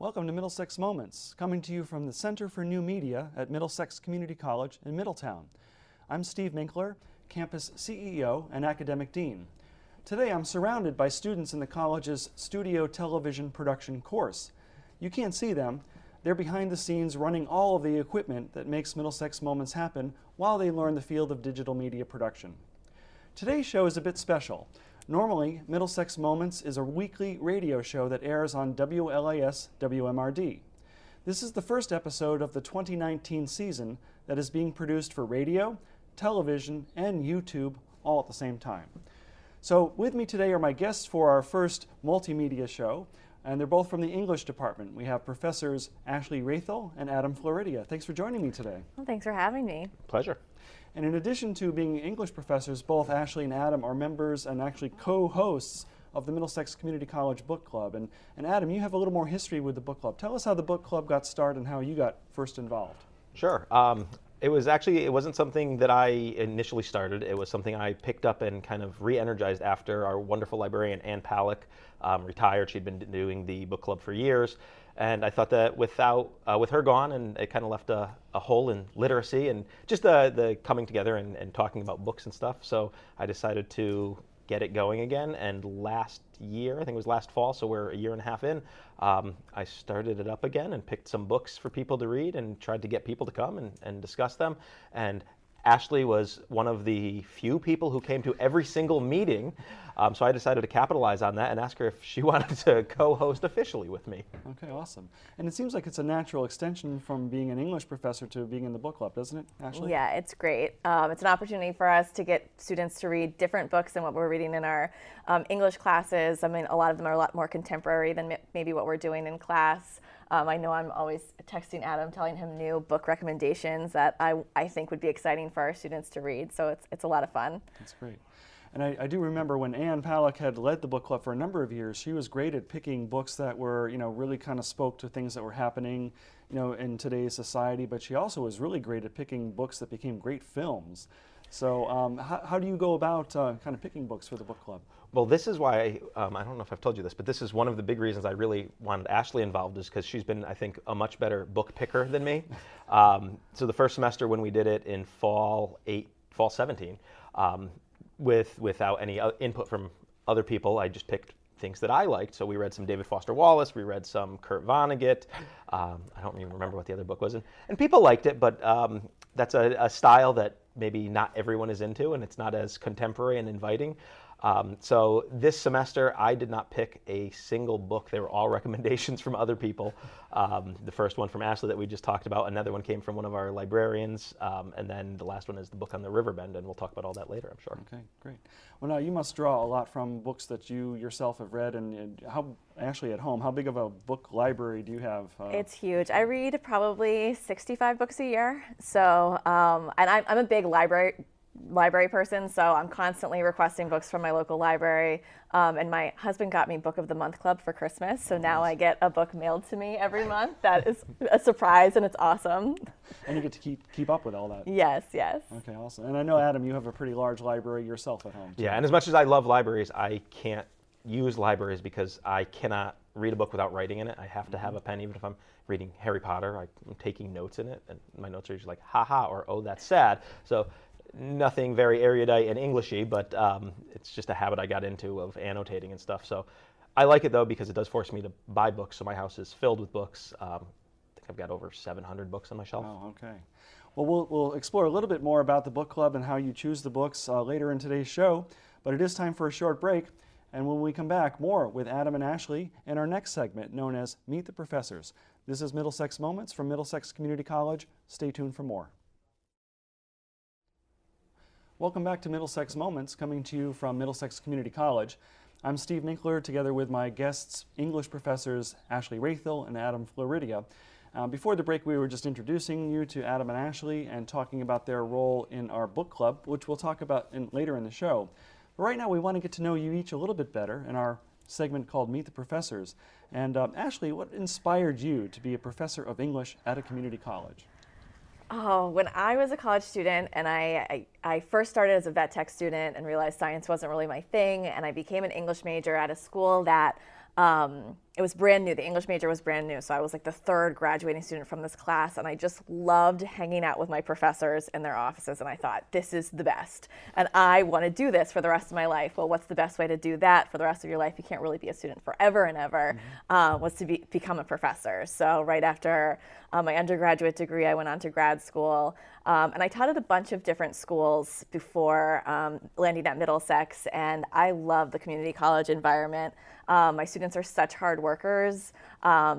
Welcome to Middlesex Moments, coming to you from the Center for New Media at Middlesex Community College in Middletown. I'm Steve Minkler, Campus CEO and Academic Dean. Today I'm surrounded by students in the college's Studio Television Production course. You can't see them. They're behind the scenes running all of the equipment that makes Middlesex Moments happen while they learn the field of digital media production. Today's show is a bit special. Normally, Middlesex Moments is a weekly radio show that airs on WLAS WMRD. This is the first episode of the 2019 season that is being produced for radio, television, and YouTube all at the same time. So with me today are my guests for our first multimedia show, and they're both from the English department. We have Professors Ashley Raithel and Adam Floridia. Thanks for joining me today. Well, thanks for having me. Pleasure. And in addition to being English professors, both Ashley and Adam are members and actually co-hosts of the Middlesex Community College Book Club. And Adam, you have a little more history with the book club. Tell us how the book club got started and how you got first involved. Sure. It wasn't something that I initially started. It was something I picked up and kind of re-energized after our wonderful librarian, Ann Palak, retired. She'd been doing the book club for years. And I thought that with her gone, and it kind of left a hole in literacy and just the coming together and talking about books and stuff. So I decided to get it going again. And last year, I think it was last fall, so we're a year and a half in, I started it up again and picked some books for people to read and tried to get people to come and discuss them. And Ashley was one of the few people who came to every single meeting, so I decided to capitalize on that and ask her if she wanted to co-host officially with me. Okay, awesome. And it seems like it's a natural extension from being an English professor to being in the book club, doesn't it, Ashley? Yeah, it's great. It's an opportunity for us to get students to read different books than what we're reading in our English classes. I mean, a lot of them are a lot more contemporary than maybe what we're doing in class. I know I'm always texting Adam, telling him new book recommendations that I think would be exciting for our students to read, so it's a lot of fun. That's great. And I do remember when Ann Palak had led the book club for a number of years, she was great at picking books that were, really kind of spoke to things that were happening, in today's society, but she also was really great at picking books that became great films. So how do you go about kind of picking books for the book club? Well, this is why, I don't know if I've told you this, but this is one of the big reasons I really wanted Ashley involved, is because she's been, I think, a much better book picker than me. So the first semester when we did it in fall 17, without any input from other people, I just picked things that I liked. So we read some David Foster Wallace, we read some Kurt Vonnegut. I don't even remember what the other book was. And people liked it, but that's a style that maybe not everyone is into, and it's not as contemporary and inviting. So this semester, I did not pick a single book. They were all recommendations from other people. The first one from Ashley that we just talked about. Another one came from one of our librarians. And then the last one is the book on the Riverbend, and we'll talk about all that later, I'm sure. Okay, great. Well, now you must draw a lot from books that you yourself have read. And Ashley, at home, how big of a book library do you have? It's huge. I read probably 65 books a year. So, and I'm a big library person, so I'm constantly requesting books from my local library. And my husband got me Book of the Month Club for Christmas, so now I get a book mailed to me every month. That is a surprise, and it's awesome. And you get to keep up with all that. Yes, yes. Okay, awesome. And I know, Adam, you have a pretty large library yourself at home, too. Yeah, and as much as I love libraries, I can't use libraries because I cannot read a book without writing in it. I have to have a pen, even if I'm reading Harry Potter. I'm taking notes in it, and my notes are usually like, ha-ha, or oh, that's sad. So nothing very erudite and Englishy, but it's just a habit I got into of annotating and stuff. So I like it, though, because it does force me to buy books. So my house is filled with books. I think I've got over 700 books on my shelf. Oh, okay. Well, we'll explore a little bit more about the book club and how you choose the books later in today's show. But it is time for a short break. And when we come back, more with Adam and Ashley in our next segment known as Meet the Professors. This is Middlesex Moments from Middlesex Community College. Stay tuned for more. Welcome back to Middlesex Moments, coming to you from Middlesex Community College. I'm Steve Minkler, together with my guests, English professors Ashley Raithel and Adam Floridia. Before the break, we were just introducing you to Adam and Ashley and talking about their role in our book club, which we'll talk about later in the show. But right now, we want to get to know you each a little bit better in our segment called Meet the Professors. And Ashley, what inspired you to be a professor of English at a community college? Oh, when I was a college student, and I first started as a vet tech student and realized science wasn't really my thing, and I became an English major at a school that it was brand new. The English major was brand new. So I was like the third graduating student from this class. And I just loved hanging out with my professors in their offices. And I thought, this is the best. And I want to do this for the rest of my life. Well, what's the best way to do that for the rest of your life? You can't really be a student forever and ever, was to become a professor. So right after my undergraduate degree, I went on to grad school. And I taught at a bunch of different schools before landing at Middlesex. And I love the community college environment. My students are such hard workers.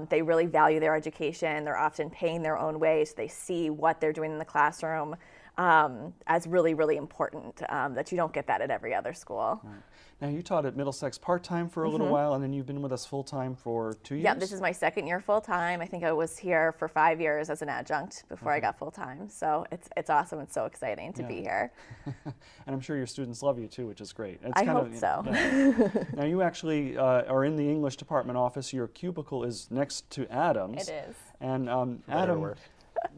They really value their education. They're often paying their own way, so they see what they're doing in the classroom as really, really important, that you don't get that at every other school. Right. Now, you taught at Middlesex part-time for a little while, and then you've been with us full-time for 2 years? Yeah, this is my second year full-time. I think I was here for 5 years as an adjunct before I got full-time. So it's awesome. It's so exciting to be here. And I'm sure your students love you too, which is great. It's I hope so. Yeah. Now, you actually are in the English department office. Your cubicle is next to Adam's. It is. And Adam,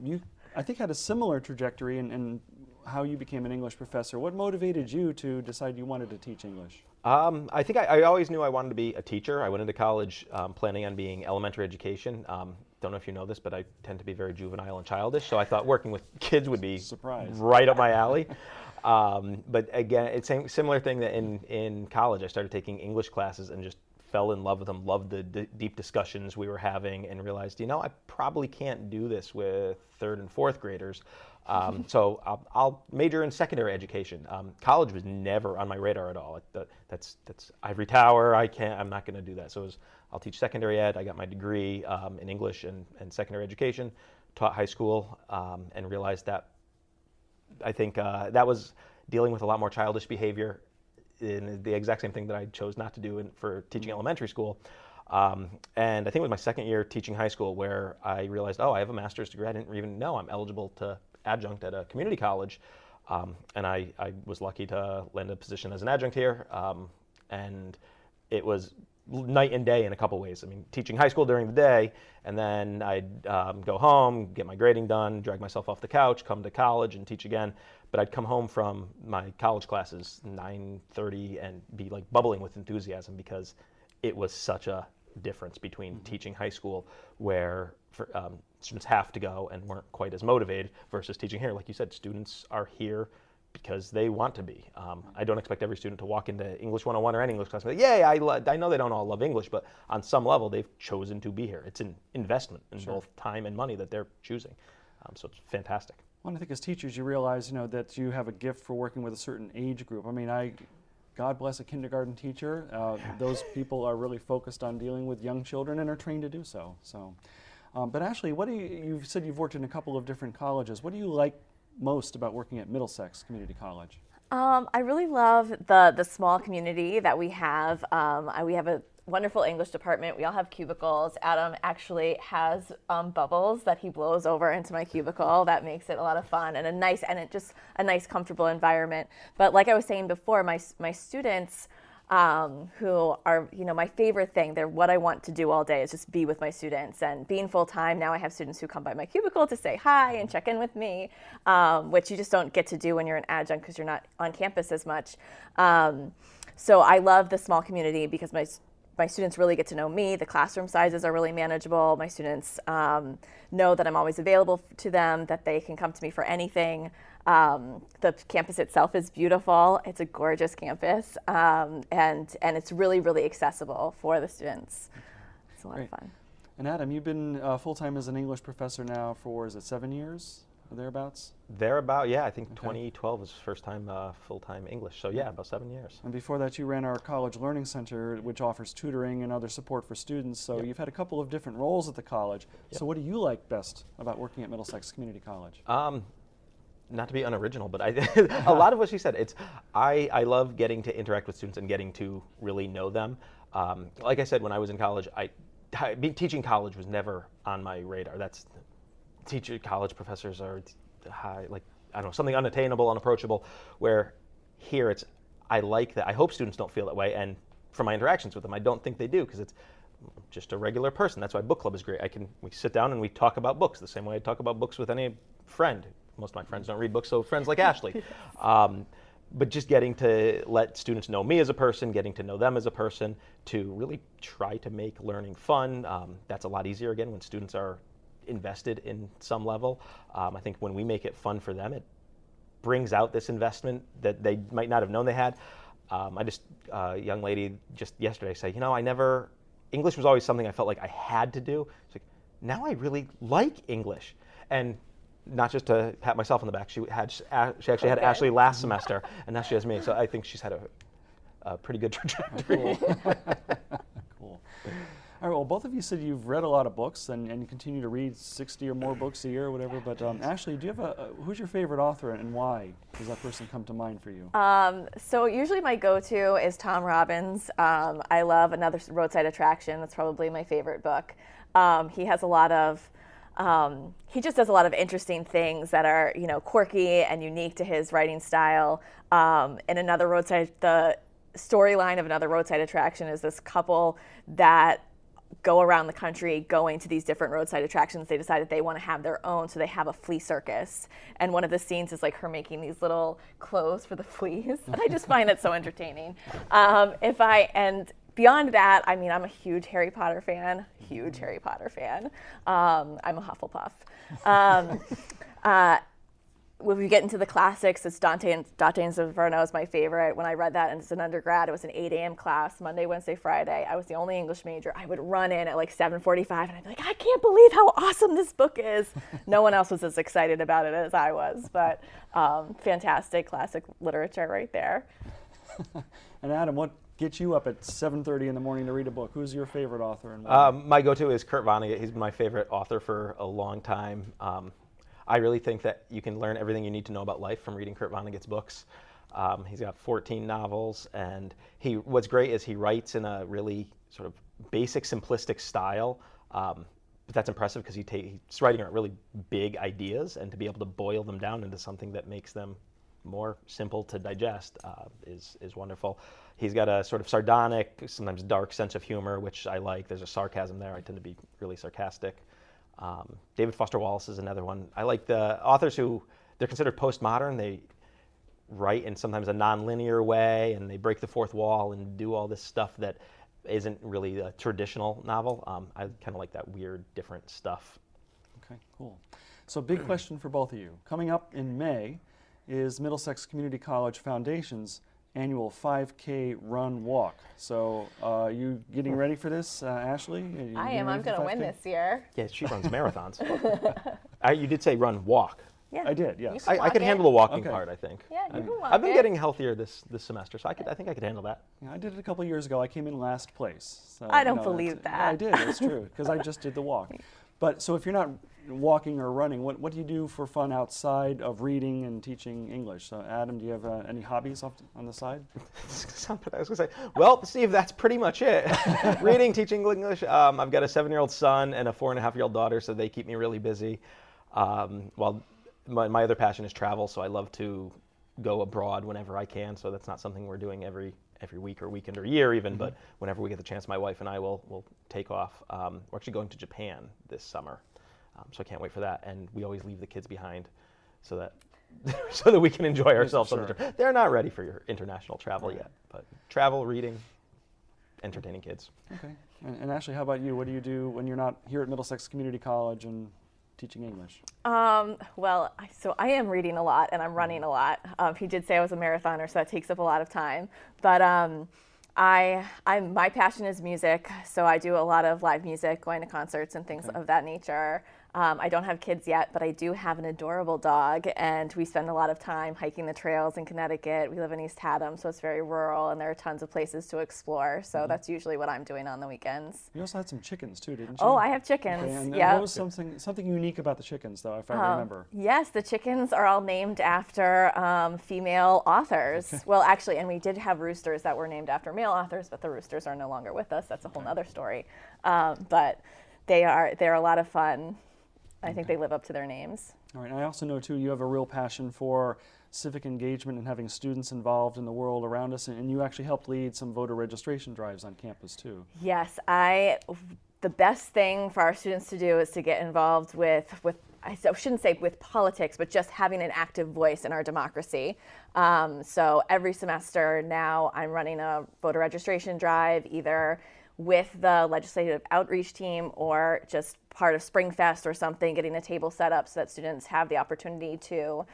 you, I think, had a similar trajectory in how you became an English professor. What motivated you to decide you wanted to teach English? I think I always knew I wanted to be a teacher. I went into college planning on being elementary education. Don't know if you know this, but I tend to be very juvenile and childish, so I thought working with kids would be right up my alley. But again, it's a similar thing that in college I started taking English classes and just fell in love with them, loved the deep discussions we were having, and realized, I probably can't do this with third and fourth graders. So I'll major in secondary education. College was never on my radar at all. That's ivory tower. I'm not going to do that. So I'll teach secondary ed. I got my degree in English and secondary education, taught high school, and realized that I think that was dealing with a lot more childish behavior, in the exact same thing that I chose not to do for teaching elementary school. And I think it was my second year teaching high school where I realized, I have a master's degree. I didn't even know I'm eligible to adjunct at a community college. And I was lucky to land a position as an adjunct here. And it was night and day in a couple ways. I mean, teaching high school during the day, and then I'd go home, get my grading done, drag myself off the couch, come to college and teach again. But I'd come home from my college classes 9:30 and be like bubbling with enthusiasm because it was such a difference between teaching high school where students have to go and weren't quite as motivated versus teaching here. Like you said, students are here because they want to be. I don't expect every student to walk into English 101 or any English class and be like, yay, I know they don't all love English, but on some level they've chosen to be here. It's an investment in both time and money that they're choosing. So it's fantastic. Well, I think as teachers you realize, that you have a gift for working with a certain age group. I mean, God bless a kindergarten teacher. Those people are really focused on dealing with young children and are trained to do so. But Ashley, you've said you've worked in a couple of different colleges. What do you like most about working at Middlesex Community College? I really love the small community that we have. We have a wonderful English department. We all have cubicles. Adam actually has bubbles that he blows over into my cubicle. That makes it a lot of fun and just a nice, comfortable environment. But like I was saying before, my students, who are, my favorite thing, they're what I want to do all day is just be with my students. And being full-time, now I have students who come by my cubicle to say hi and check in with me, which you just don't get to do when you're an adjunct because you're not on campus as much. So I love the small community because my students really get to know me. The classroom sizes are really manageable. My students know that I'm always available to them, that they can come to me for anything. The campus itself is beautiful. It's a gorgeous campus, and it's really, really accessible for the students. It's a lot of fun. And Adam, you've been full-time as an English professor now for, is it 7 years? Or thereabouts? Yeah. I think 2012 was the first time full-time English. So yeah, about 7 years. And before that, you ran our College Learning Center, which offers tutoring and other support for students. So you've had a couple of different roles at the college. So what do you like best about working at Middlesex Community College? Not to be unoriginal, but a lot of what she said, I love getting to interact with students and getting to really know them. Like I said, when I was in college, teaching college was never on my radar. College professors are high, something unattainable, unapproachable, where here I like that. I hope students don't feel that way, and from my interactions with them, I don't think they do, because it's just a regular person. That's why book club is great. We sit down and we talk about books the same way I talk about books with any friend. Most of my friends don't read books, so friends like Ashley. but just getting to let students know me as a person, getting to know them as a person, to really try to make learning fun. That's a lot easier, again, when students are invested in some level. I think when we make it fun for them, it brings out this investment that they might not have known they had. A young lady just yesterday said, English was always something I felt like I had to do. It's like, now I really like English. And not just to pat myself on the back, she actually had Ashley last semester, and now she has me. So I think she's had a pretty good trajectory. Cool. All right, well, both of you said you've read a lot of books and you continue to read 60 or more books a year or whatever, but Ashley, do you have who's your favorite author and why does that person come to mind for you? So usually my go-to is Tom Robbins. I love Another Roadside Attraction. That's probably my favorite book. He has a lot of he just does a lot of interesting things that are, quirky and unique to his writing style. The storyline of Another Roadside Attraction is this couple that go around the country going to these different roadside attractions. They decided they want to have their own, so they have a flea circus. And one of the scenes is like her making these little clothes for the fleas. And I just find it so entertaining. And beyond that, I'm a huge Harry Potter fan. I'm a Hufflepuff. When we get into the classics, it's Dante and Inferno is my favorite. When I read that as an undergrad, it was an 8 a.m. class, Monday, Wednesday, Friday. I was the only English major. I would run in at like 7:45, and I'd be like, I can't believe how awesome this book is. No one else was as excited about it as I was, but fantastic classic literature right there. And Adam, what gets you up at 7:30 in the morning to read a book? Who's your favorite author? And my go-to is Kurt Vonnegut. He's been my favorite author for a long time. I really think that you can learn everything you need to know about life from reading Kurt Vonnegut's books. He's got 14 novels, and what's great is he writes in a really sort of basic, simplistic style. But that's impressive because he's writing out really big ideas, and to be able to boil them down into something that makes them more simple to digest is wonderful. He's got a sort of sardonic, sometimes dark sense of humor, which I like. There's a sarcasm there. I tend to be really sarcastic. David Foster Wallace is another one. I like the authors who, they're considered postmodern. They write in sometimes a non-linear way, and they break the fourth wall and do all this stuff that isn't really a traditional novel. I kind of like that weird, different stuff. Okay, cool. So big question for both of you. Coming up in May is Middlesex Community College Foundation's annual 5K run walk. So you getting ready for this, Ashley? I am. I'm going to win this year. Yeah, she runs marathons. You did say run walk. Yeah. I did, yes. I could handle the walking part, I think. Yeah, you can walk I've been getting healthier this semester, so I think I could handle that. Yeah, I did it a couple years ago. I came in last place. So, I don't believe that. Yeah, I did. It's true, because I just did the walk. But so if you're not walking or running, what do you do for fun outside of reading and teaching English? So Adam, do you have any hobbies on the side? I was going to say, well, Steve, that's pretty much it. Reading, teaching English. I've got a 7-year-old son and a 4.5-year-old daughter, so they keep me really busy. While my other passion is travel, so I love to go abroad whenever I can. So that's not something we're doing every week or weekend or year even, but whenever we get the chance, my wife and I will take off. We're actually going to Japan this summer, so I can't wait for that. And we always leave the kids behind so that we can enjoy ourselves on the trip. They're not ready for your international travel yet, but travel, reading, entertaining kids. Okay. And Ashley, how about you? What do you do when you're not here at Middlesex Community College and teaching English? Well, so I am reading a lot and I'm running a lot. He did say I was a marathoner, so that takes up a lot of time. But my passion is music, so I do a lot of live music, going to concerts and things of that nature. I don't have kids yet, but I do have an adorable dog, and we spend a lot of time hiking the trails in Connecticut. We live in East Haddam, so it's very rural, and there are tons of places to explore. So that's usually what I'm doing on the weekends. You also had some chickens too, didn't you? Oh, I have chickens. Okay, and yeah. What was something unique about the chickens, though, if I remember? Yes, the chickens are all named after female authors. Okay. Well, actually, and we did have roosters that were named after male authors, but the roosters are no longer with us. That's a whole other story. But they're a lot of fun. I think they live up to their names. All right. I also know, too, you have a real passion for civic engagement and having students involved in the world around us, and you actually helped lead some voter registration drives on campus, too. Yes. The best thing for our students to do is to get involved with I shouldn't say with politics, but just having an active voice in our democracy. So every semester now I'm running a voter registration drive, either with the legislative outreach team or just part of SpringFest or something, getting a table set up so that students have the opportunity to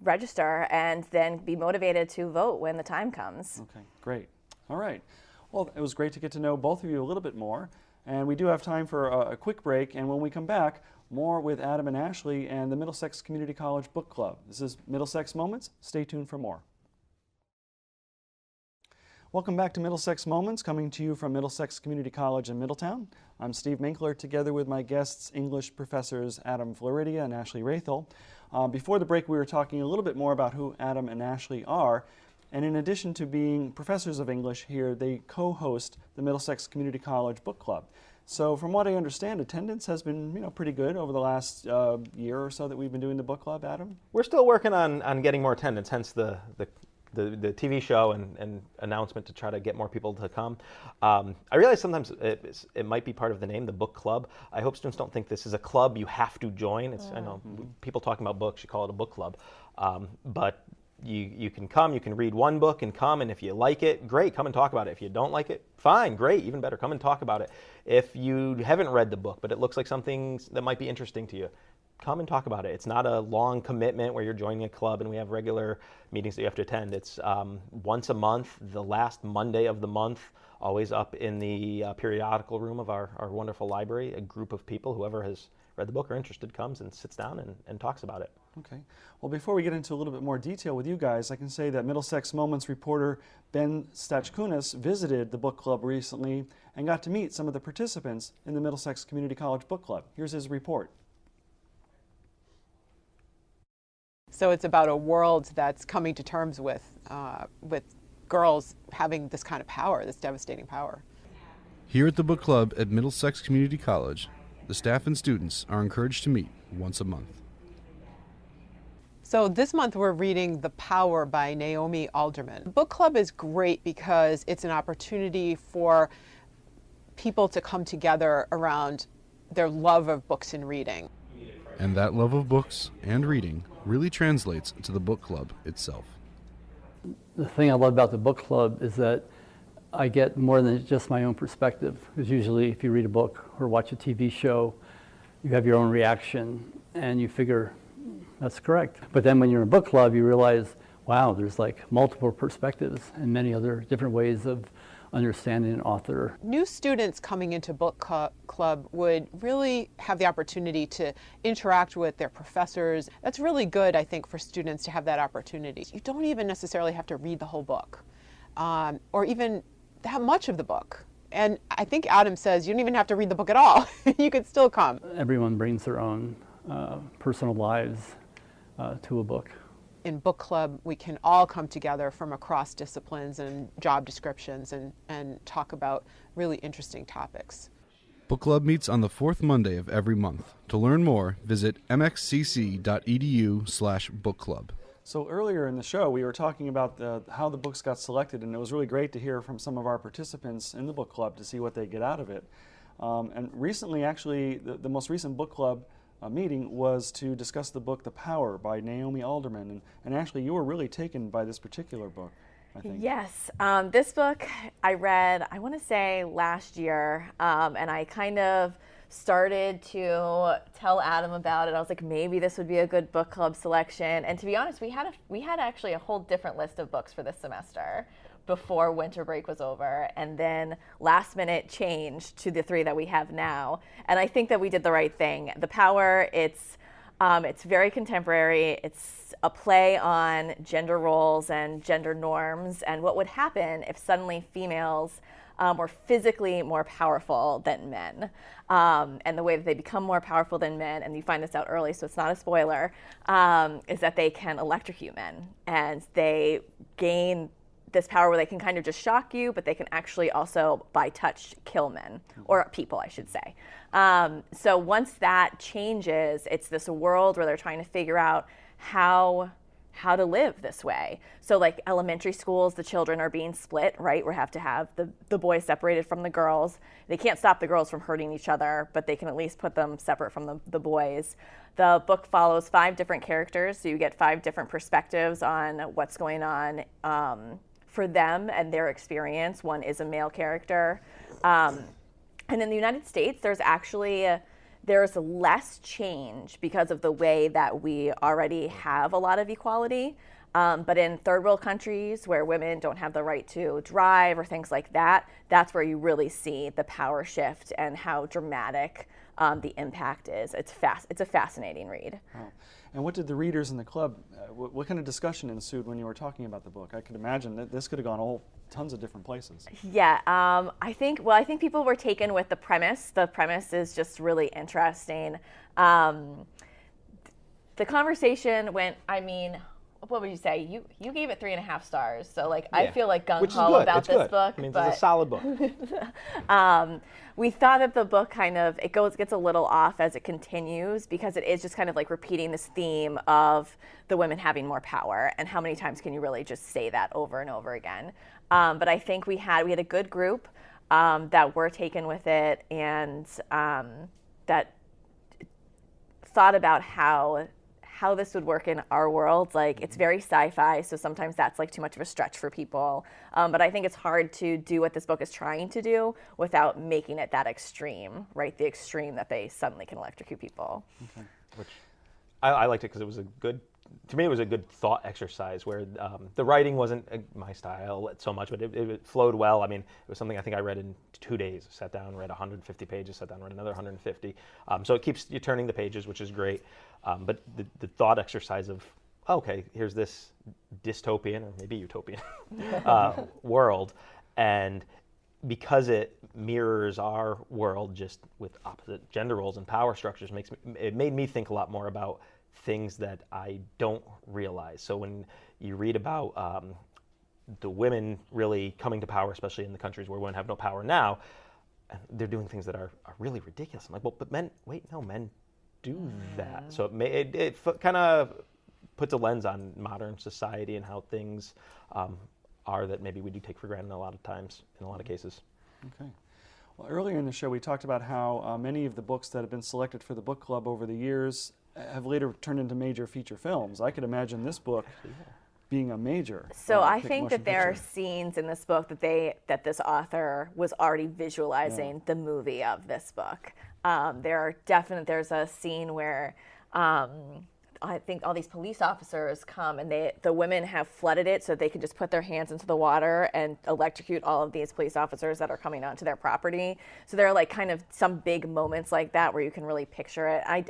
register and then be motivated to vote when the time comes. Okay, great. All right. Well, it was great to get to know both of you a little bit more. And we do have time for a quick break. And when we come back, more with Adam and Ashley and the Middlesex Community College Book Club. This is Middlesex Moments. Stay tuned for more. Welcome back to Middlesex Moments, coming to you from Middlesex Community College in Middletown. I'm Steve Minkler, together with my guests, English professors Adam Floridia and Ashley Raithel. Before the break, we were talking a little bit more about who Adam and Ashley are. And in addition to being professors of English here, they co-host the Middlesex Community College Book Club. So from what I understand, attendance has been pretty good over the last year or so that we've been doing the book club, Adam? We're still working on getting more attendance, hence the TV show and announcement to try to get more people to come. I realize sometimes it might be part of the name, the book club. I hope students don't think this is a club you have to join. I know people talking about books, you call it a book club. But you can come, you can read one book and come, and if you like it, great, come and talk about it. If you don't like it, fine, great, even better, come and talk about it. If you haven't read the book, but it looks like something that might be interesting to you, come and talk about it. It's not a long commitment where you're joining a club and we have regular meetings that you have to attend. It's once a month, the last Monday of the month, always up in the periodical room of our wonderful library. A group of people, whoever has read the book or interested, comes and sits down and talks about it. Okay. Well, before we get into a little bit more detail with you guys, I can say that Middlesex Moments reporter Ben Stachkunas visited the book club recently and got to meet some of the participants in the Middlesex Community College Book Club. Here's his report. So it's about a world that's coming to terms with girls having this kind of power, this devastating power. Here at the book club at Middlesex Community College, the staff and students are encouraged to meet once a month. So this month we're reading The Power by Naomi Alderman. The book club is great because it's an opportunity for people to come together around their love of books and reading. And that love of books and reading really translates to the book club itself. The thing I love about the book club is that I get more than just my own perspective, because usually if you read a book or watch a TV show, you have your own reaction and you figure that's correct. But then when you're in a book club, you realize, wow, there's like multiple perspectives and many other different ways of understanding an author. New students coming into book club would really have the opportunity to interact with their professors. That's really good, I think, for students to have that opportunity. You don't even necessarily have to read the whole book, or even that much of the book. And I think Adam says you don't even have to read the book at all. You could still come. Everyone brings their own personal lives to a book. In book club, we can all come together from across disciplines and job descriptions and talk about really interesting topics. Book club meets on the fourth Monday of every month. To learn more, visit mxcc.edu/bookclub. So earlier in the show, we were talking about how the books got selected, and it was really great to hear from some of our participants in the book club to see what they get out of it. And recently, actually, the most recent book club meeting was to discuss the book The Power by Naomi Alderman. And actually, you were really taken by this particular book, I think. Yes. This book I read, I want to say last year, and I kind of started to tell Adam about it. I was like, maybe this would be a good book club selection. And to be honest, we had actually a whole different list of books for this semester before winter break was over, and then last minute changed to the 3 that we have now. And I think that we did the right thing. The Power, it's very contemporary. It's a play on gender roles and gender norms and what would happen if suddenly females were physically more powerful than men. And the way that they become more powerful than men, and you find this out early, so it's not a spoiler, is that they can electrocute men, and they gain this power where they can kind of just shock you, but they can actually also, by touch, kill men, or people, I should say. So once that changes, it's this world where they're trying to figure out how how to live this way. So like elementary schools, the children are being split, right? We have to have the boys separated from the girls. They can't stop the girls from hurting each other, but they can at least put them separate from the boys. The book follows 5 different characters, so you get 5 different perspectives on what's going on for them and their experience. One is a male character. And in the United States, there's less change because of the way that we already have a lot of equality. But in third world countries where women don't have the right to drive or things like that, that's where you really see the power shift and how dramatic the impact is. It's a fascinating read. Wow. And what did the readers in the club, what kind of discussion ensued when you were talking about the book? I could imagine that this could have gone tons of different places. Yeah, I think people were taken with the premise. The premise is just really interesting. The conversation went, what would you say? You gave it 3.5 stars. So like, I feel like gung-ho about this book. I mean, it's a solid book. We thought that the book gets a little off as it continues, because it is just kind of like repeating this theme of the women having more power, and how many times can you really just say that over and over again. But I think we had a good group that were taken with it, and that thought about how this would work in our world. Like, it's very sci-fi, so sometimes that's like too much of a stretch for people. But I think it's hard to do what this book is trying to do without making it that extreme, right? The extreme that they suddenly can electrocute people. Okay. Which I liked it because it was to me, it was a good thought exercise where the writing wasn't my style so much, but it flowed well. I mean, it was something I think I read in 2 days. I sat down, read 150 pages, sat down, read another 150. So it keeps you turning the pages, which is great. But the thought exercise of, okay, here's this dystopian or maybe utopian world, and because it mirrors our world just with opposite gender roles and power structures, it made me think a lot more about things that I don't realize. So when you read about the women really coming to power, especially in the countries where women have no power now, they're doing things that are really ridiculous. I'm like, well, but men do that. So it kind of puts a lens on modern society and how things are that maybe we do take for granted a lot of times, in a lot of cases. Okay. Well, earlier in the show, we talked about how many of the books that have been selected for the book club over the years have later turned into major feature films. I could imagine this book being a major. So I think that there are scenes in this book that this author was already visualizing the movie of this book. There's a scene where I think all these police officers come, and the women have flooded it so they can just put their hands into the water and electrocute all of these police officers that are coming onto their property. So there are like kind of some big moments like that where you can really picture it. I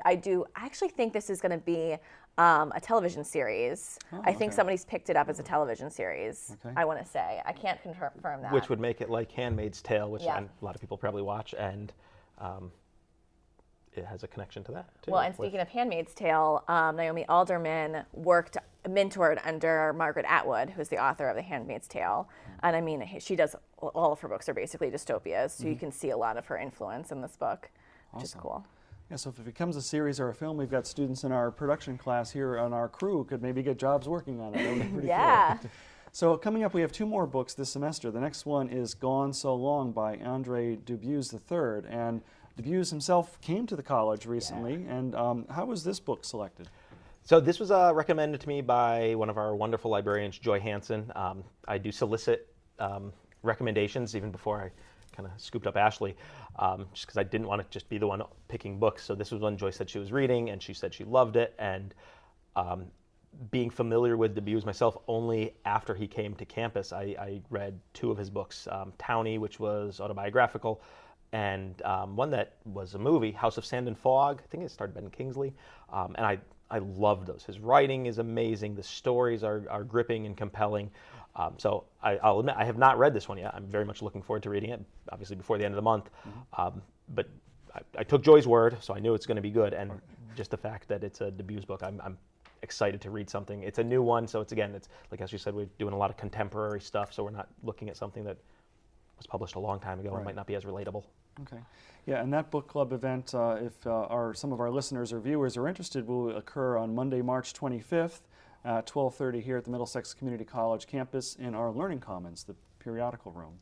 actually think this is going to be a television series. I think somebody's picked it up as a television series. Okay. I want to say. I can't confirm that. Which would make it like Handmaid's Tale, which a lot of people probably watch, and it has a connection to that too. Well, and speaking of Handmaid's Tale, Naomi Alderman mentored under Margaret Atwood, who's the author of The Handmaid's Tale. And I mean, she does, all of her books are basically dystopias, so you can see a lot of her influence in this book, which is cool. Yeah, so if it becomes a series or a film, we've got students in our production class here on our crew who could maybe get jobs working on it. That would be pretty cool. So coming up, we have 2 more books this semester. The next one is Gone So Long by Andre Dubuis III. And Dubuis himself came to the college recently, and how was this book selected? So this was recommended to me by one of our wonderful librarians, Joy Hansen. I do solicit recommendations even before I kind of scooped up Ashley, just because I didn't want to just be the one picking books. So this was one Joy said she was reading, and she said she loved it. And being familiar with Dubuis myself, only after he came to campus, I read 2 of his books, Townie, which was autobiographical, and one that was a movie, House of Sand and Fog. I think it starred Ben Kingsley, and I loved those. His writing is amazing. The stories are gripping and compelling. So I'll admit, I have not read this one yet. I'm very much looking forward to reading it, obviously before the end of the month. But I took Joy's word, so I knew it's going to be good. And just the fact that it's a Dubuis book, I'm excited to read something. It's a new one, so it's like as you said, we're doing a lot of contemporary stuff, so we're not looking at something that was published a long time ago and might not be as relatable. Okay. Yeah, and that book club event, if some of our listeners or viewers are interested, will occur on Monday, March 25th at 12:30 here at the Middlesex Community College campus in our Learning Commons, the periodical room.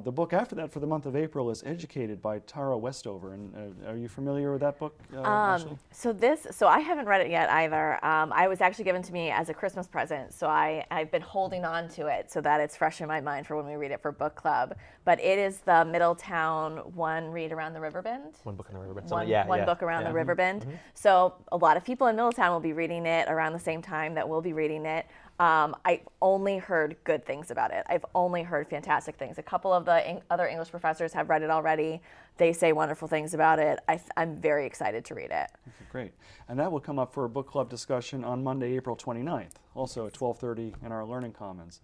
The book after that for the month of April is Educated by Tara Westover. And are you familiar with that book, Ashley? So I haven't read it yet either. I was actually given to me as a Christmas present, so I've been holding on to it so that it's fresh in my mind for when we read it for book club. But it is the Middletown One Read Around the Riverbend. One book in the Riverbend. One book around the Riverbend. So a lot of people in Middletown will be reading it around the same time that we'll be reading it. I only heard good things about it. I've only heard fantastic things. A couple of the other English professors have read it already. They say wonderful things about it. I'm very excited to read it. Okay, great. And that will come up for a book club discussion on Monday, April 29th, also at 12:30 in our Learning Commons.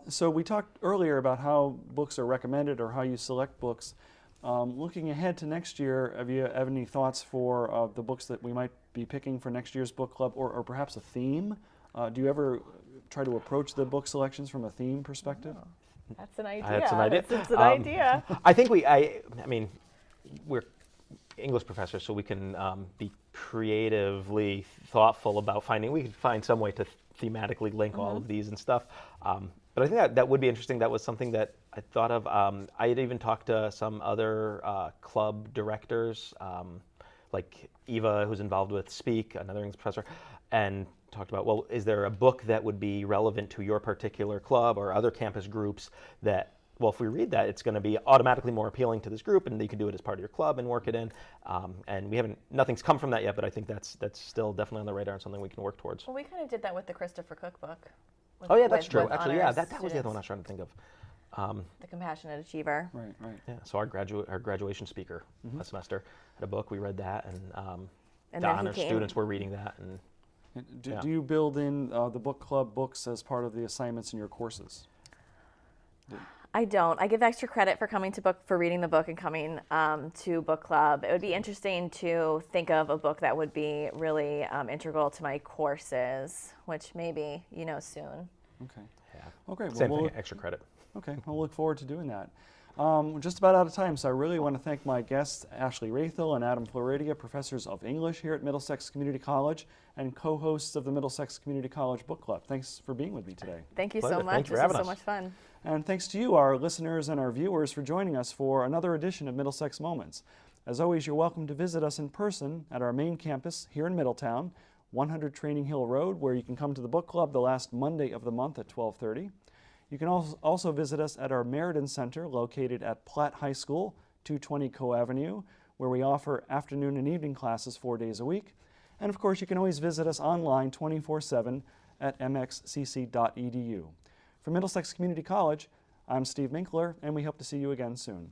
So we talked earlier about how books are recommended or how you select books. Looking ahead to next year, have you have any thoughts for the books that we might be picking for next year's book club, or perhaps a theme? Do you ever try to approach the book selections from a theme perspective? That's an idea. That's an idea. It's an idea. I think I mean, we're English professors, so we can be creatively thoughtful about we could find some way to thematically link all of these and stuff. But I think that would be interesting. That was something that I thought of. I had even talked to some other club directors, like Eva, who's involved with Speak, another English professor, and talked about, well, is there a book that would be relevant to your particular club or other campus groups that, well, if we read that, it's going to be automatically more appealing to this group, and you can do it as part of your club and work it in. And nothing's come from that yet, but I think that's still definitely on the radar and something we can work towards. Well, we kind of did that with the Christopher Cookbook. Oh yeah, that's true. with Actually, yeah, honors that was the other one I students. was trying to think of. The Compassionate Achiever. Right, right. Yeah, so our graduation speaker last semester had a book. We read that, and And the then he honors came- students were reading that. And And do Yeah. you build in the book club books as part of the assignments in your courses? I don't. I give extra credit for reading the book and coming to book club. It would be interesting to think of a book that would be really integral to my courses, which maybe soon. Okay. yeah, Okay. same Well, thing, extra credit. Okay, I'll look forward to doing that. We're just about out of time, so I really want to thank my guests, Ashley Raithel and Adam Floridia, professors of English here at Middlesex Community College and co-hosts of the Middlesex Community College Book Club. Thanks for being with me today. Thank you Pleasure. so much. Thanks for This was having so us. much fun. And thanks to you, our listeners and our viewers, for joining us for another edition of Middlesex Moments. As always, you're welcome to visit us in person at our main campus here in Middletown, 100 Training Hill Road, where you can come to the book club the last Monday of the month at 12:30. You can also visit us at our Meriden Center located at Platt High School, 220 Coe Avenue, where we offer afternoon and evening classes 4 days a week. And of course, you can always visit us online 24/7 at mxcc.edu. From Middlesex Community College, I'm Steve Minkler, and we hope to see you again soon.